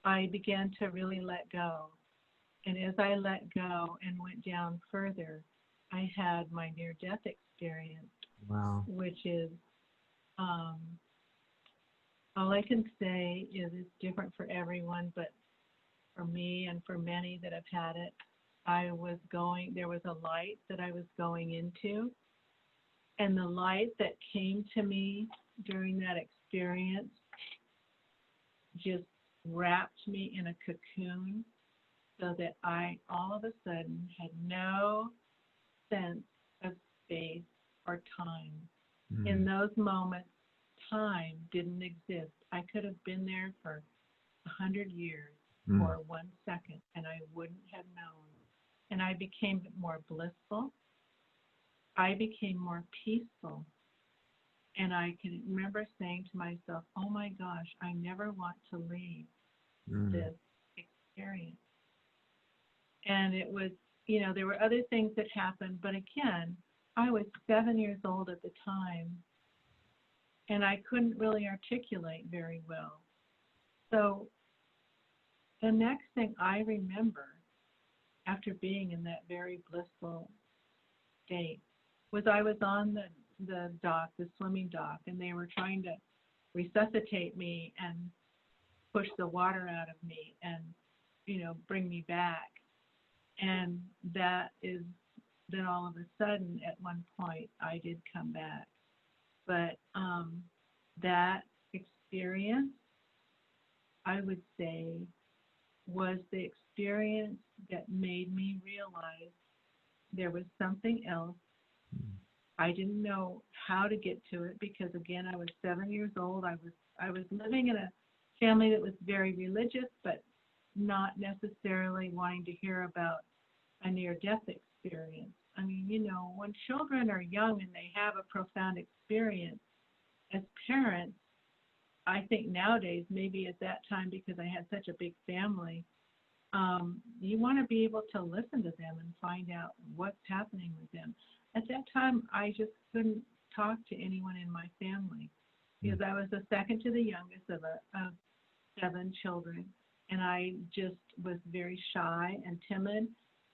I began to really let go. And as I let go and went down further, I had my near-death experience, Wow. which is, all I can say is it's different for everyone, but for me and for many that have had it, there was a light that I was going into, and the light that came to me during that experience just wrapped me in a cocoon, so that I all of a sudden had no sense of space or time. In those moments, time didn't exist. I could have been there for 100 years for 1 second, and I wouldn't have known. And I became more blissful. I became more peaceful. And I can remember saying to myself, oh my gosh, I never want to leave this experience. And it was, there were other things that happened, but again, I was 7 years old at the time, and I couldn't really articulate very well. So the next thing I remember after being in that very blissful state was I was on the dock, the swimming dock, and they were trying to resuscitate me and push the water out of me and, bring me back. And that is, then all of a sudden, at one point, I did come back. But that experience, I would say, was the experience that made me realize there was something else. I didn't know how to get to it because, again, I was 7 years old. I was living in a family that was very religious, but not necessarily wanting to hear about a near-death experience. I mean, when children are young and they have a profound experience, as parents, I think nowadays, maybe at that time because I had such a big family, you want to be able to listen to them and find out what's happening with them. At that time, I just couldn't talk to anyone in my family because I was the second to the youngest of 7 children, and I just was very shy and timid,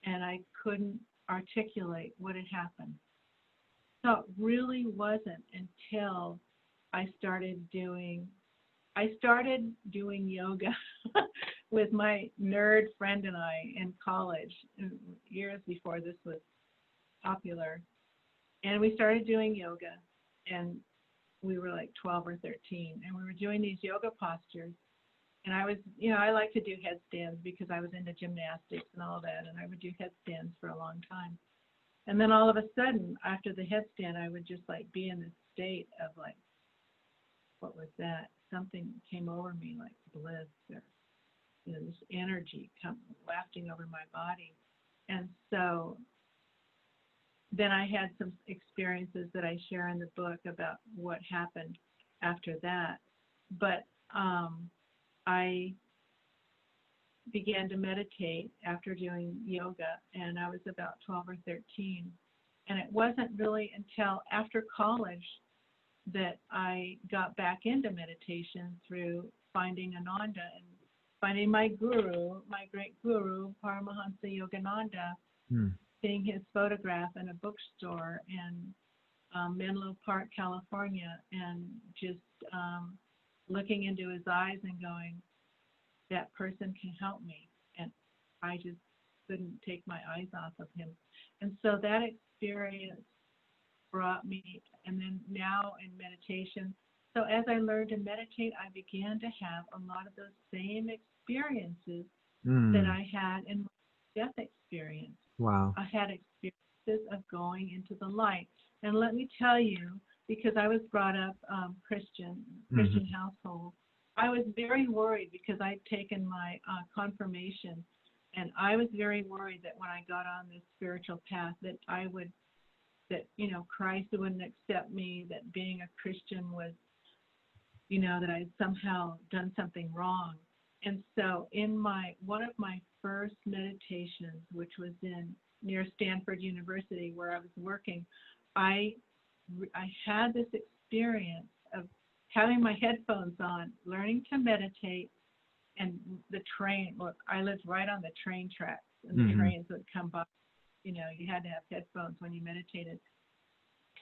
and I couldn't articulate what had happened. So it really wasn't until I started doing yoga with my nerd friend and I in college, years before this was popular. And we started doing yoga, and we were like 12 or 13, and we were doing these yoga postures. And I was, you know, I like to do headstands because I was into gymnastics and all that, and I would do headstands for a long time. And then all of a sudden, after the headstand, I would just like be in this state of like, what was that? Something came over me like bliss, or, you know, this energy wafting over my body. And so then I had some experiences that I share in the book about what happened after that. But I began to meditate after doing yoga, and I was about 12 or 13. And it wasn't really until after college that I got back into meditation through finding Ananda and finding my guru, my great guru, Paramahansa Yogananda, seeing his photograph in a bookstore in Menlo Park, California, and just looking into his eyes and going, that person can help me. And I just couldn't take my eyes off of him. And so that experience brought me, and then now in meditation, so as I learned to meditate, I began to have a lot of those same experiences that I had in my death experience. Wow. I had experiences of going into the light. And let me tell you, because I was brought up Christian household, I was very worried because I'd taken my confirmation, and I was very worried that when I got on this spiritual path that you know, Christ wouldn't accept me, that being a Christian was, you know, that I'd somehow done something wrong. And so in one of my first meditations, which was near Stanford University where I was working, I had this experience of having my headphones on, learning to meditate, and the train, look, I lived right on the train tracks, and the trains would come by. You know, you had to have headphones when you meditated.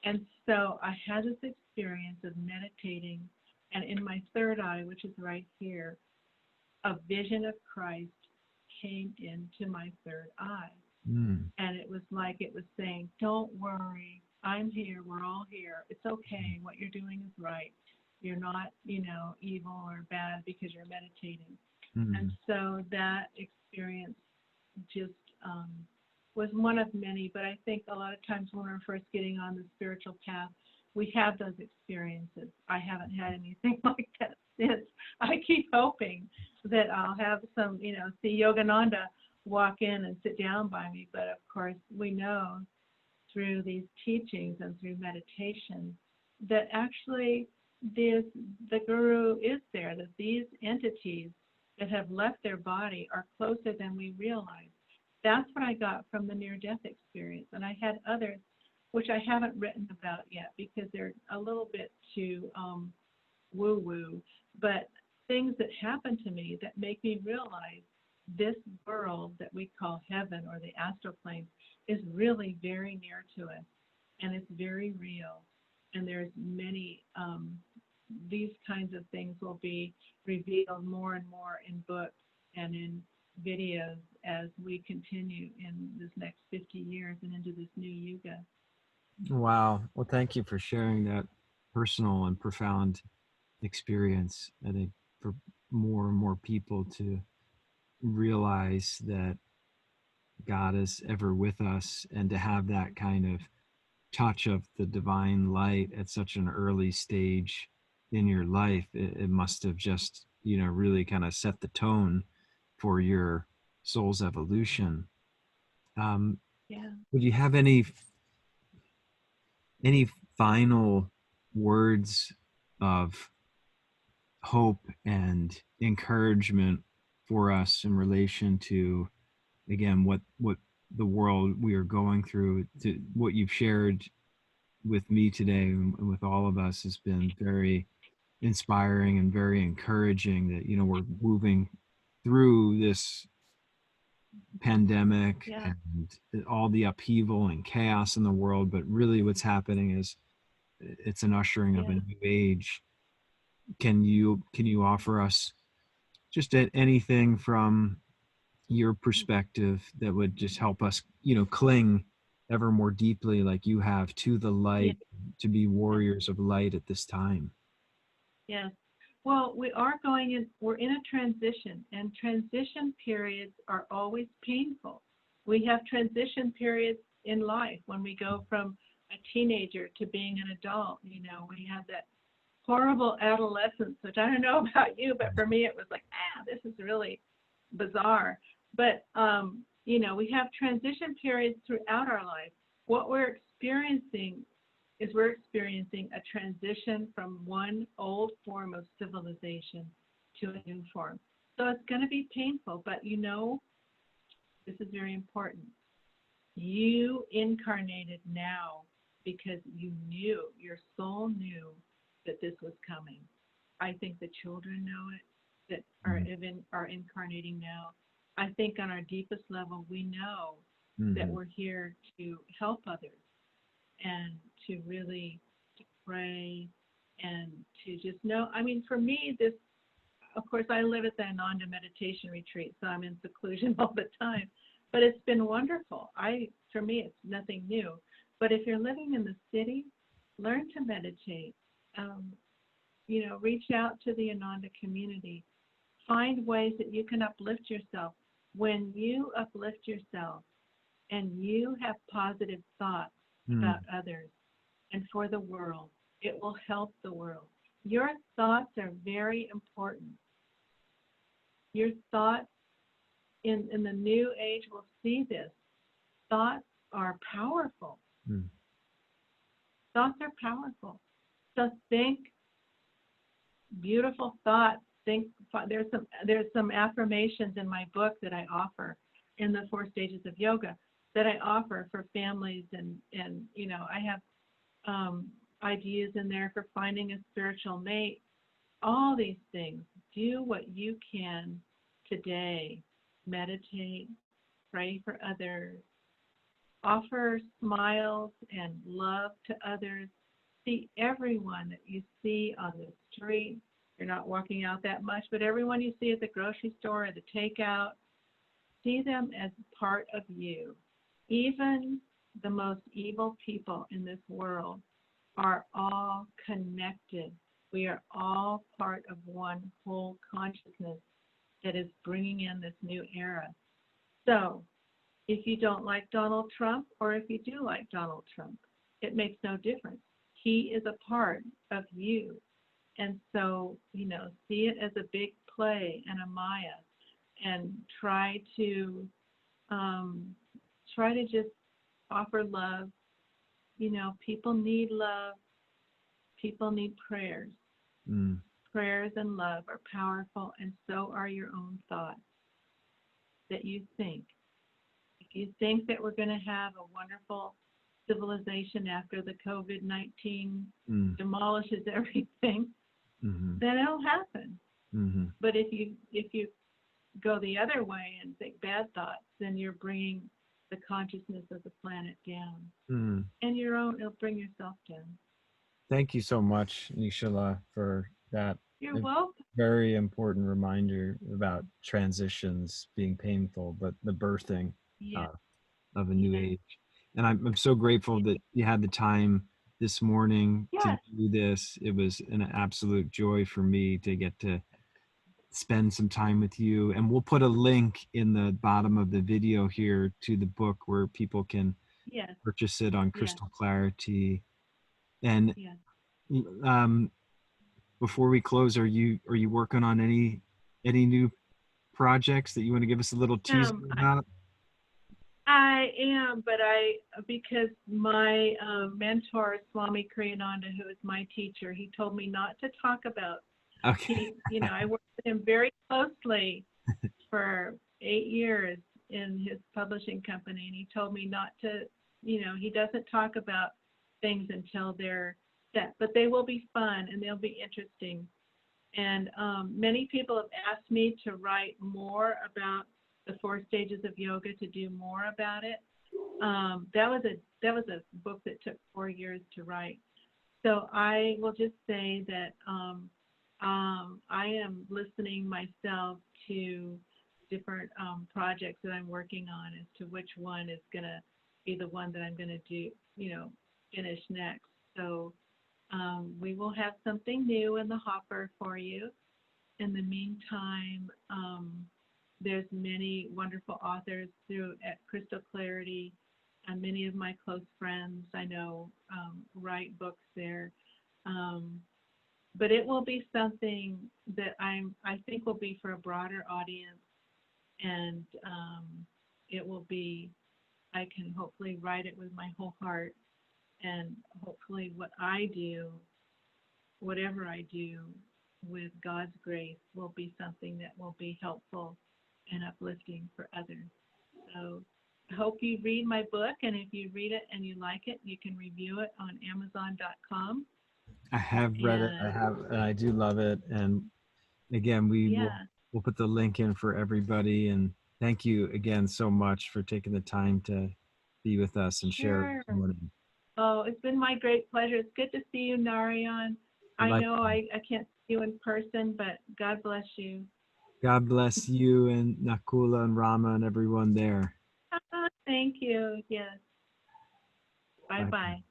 And so I had this experience of meditating, and in my third eye, which is right here, a vision of Christ came into my third eye. And it was like it was saying, don't worry, I'm here, we're all here. It's okay, what you're doing is right. You're not, you know, evil or bad because you're meditating. And so that experience just was one of many, but I think a lot of times when we're first getting on the spiritual path, we have those experiences. I haven't had anything like that since. I keep hoping that I'll have some, you know, see Yogananda walk in and sit down by me, but of course we know through these teachings and through meditation that actually the guru is there, that these entities that have left their body are closer than we realize. That's what I got from the near-death experience. And I had others, which I haven't written about yet because they're a little bit too woo-woo, but things that happen to me that make me realize this world that we call heaven or the astral plane is really very near to us, and it's very real. And there's many, these kinds of things will be revealed more and more in books and in videos as we continue in this next 50 years and into this new Yuga. Wow. Well, thank you for sharing that personal and profound experience. I think for more and more people to realize that God is ever with us, and to have that kind of touch of the divine light at such an early stage in your life, it must have just, you know, really kind of set the tone for your soul's evolution. Would you have any final words of hope and encouragement for us in relation to, again, what the world we are going through? To what you've shared with me today and with all of us has been very inspiring and very encouraging, that, you know, we're moving through this pandemic and all the upheaval and chaos in the world, but really what's happening is it's an ushering of a new age. Can you offer us just anything from your perspective that would just help us, you know, cling ever more deeply, like you have, to the light, to be warriors of light at this time? Yes. Well, we're in a transition, and transition periods are always painful. We have transition periods in life when we go from a teenager to being an adult. You know, we have that horrible adolescence, which I don't know about you, but for me it was like, this is really bizarre. But, you know, we have transition periods throughout our life. What we're experiencing is we're experiencing a transition from one old form of civilization to a new form. So it's going to be painful, but you know, this is very important. You incarnated now because you knew, your soul knew that this was coming. I think the children know it that are incarnating now. I think on our deepest level, we know that we're here to help others and to really pray and to just know. I mean, for me, this, of course, I live at the Ananda meditation retreat, so I'm in seclusion all the time. But it's been wonderful. For me, it's nothing new. But if you're living in the city, learn to meditate. You know, reach out to the Ananda community. Find ways that you can uplift yourself. When you uplift yourself and you have positive thoughts about others and for the world, it will help the world. Your thoughts are very important. Your thoughts in the new age will see this. Thoughts are powerful. Thoughts are powerful. So think beautiful thoughts. There's some affirmations in my book that I offer in the 4 stages of yoga that I offer for families, and you know, I have ideas in there for finding a spiritual mate. All these things. Do what you can today. Meditate, pray for others, offer smiles and love to others. See everyone that you see on the street. You're not walking out that much, but everyone you see at the grocery store, at the takeout, see them as part of you. Even the most evil people in this world are all connected. We are all part of one whole consciousness that is bringing in this new era. So if you don't like Donald Trump, or if you do like Donald Trump, it makes no difference. He is a part of you. And so, you know, see it as a big play and a Maya, and try to just offer love. You know, people need love. People need prayers. Prayers and love are powerful, and so are your own thoughts that you think. If you think that we're going to have a wonderful civilization after the COVID-19 demolishes everything, then it'll happen. But if you go the other way and think bad thoughts, then you're bringing the consciousness of the planet down, and it'll bring yourself down. Thank you so much, Nischala, for that. You're welcome. Very important reminder about transitions being painful, but the birthing of a new age. And I'm so grateful that you had the time this morning to do this. It was an absolute joy for me to get to spend some time with you. And we'll put a link in the bottom of the video here to the book where people can purchase it on Crystal Clarity. And before we close, are you working on any new projects that you want to give us a little teaser about? I am, but because my mentor, Swami Ananda, who is my teacher, he told me not to talk about. Okay. I worked with him very closely for 8 years in his publishing company, and he told me not to. He doesn't talk about things until they're set, but they will be fun and they'll be interesting. And many people have asked me to write more about the 4 stages of yoga, to do more about it. That was a book that took 4 years to write. So I will just say that I am listening myself to different projects that I'm working on as to which one is going to be the one that I'm going to do, finish next. So we will have something new in the hopper for you. In the meantime, there's many wonderful authors through at Crystal Clarity, and many of my close friends I know write books there. But it will be something that I think will be for a broader audience, and it will be, I can hopefully write it with my whole heart, and hopefully what I do, whatever I do with God's grace, will be something that will be helpful and uplifting for others. So I hope you read my book, and if you read it and you like it, you can review it on Amazon.com. I have read it. And I do love it. And again, we'll put the link in for everybody. And thank you again so much for taking the time to be with us and share this morning. Oh, it's been my great pleasure. It's good to see you, Narayan. I know I can't see you in person, but God bless you. God bless you and Nakula and Rama and everyone there. Thank you. Yes. Bye-bye.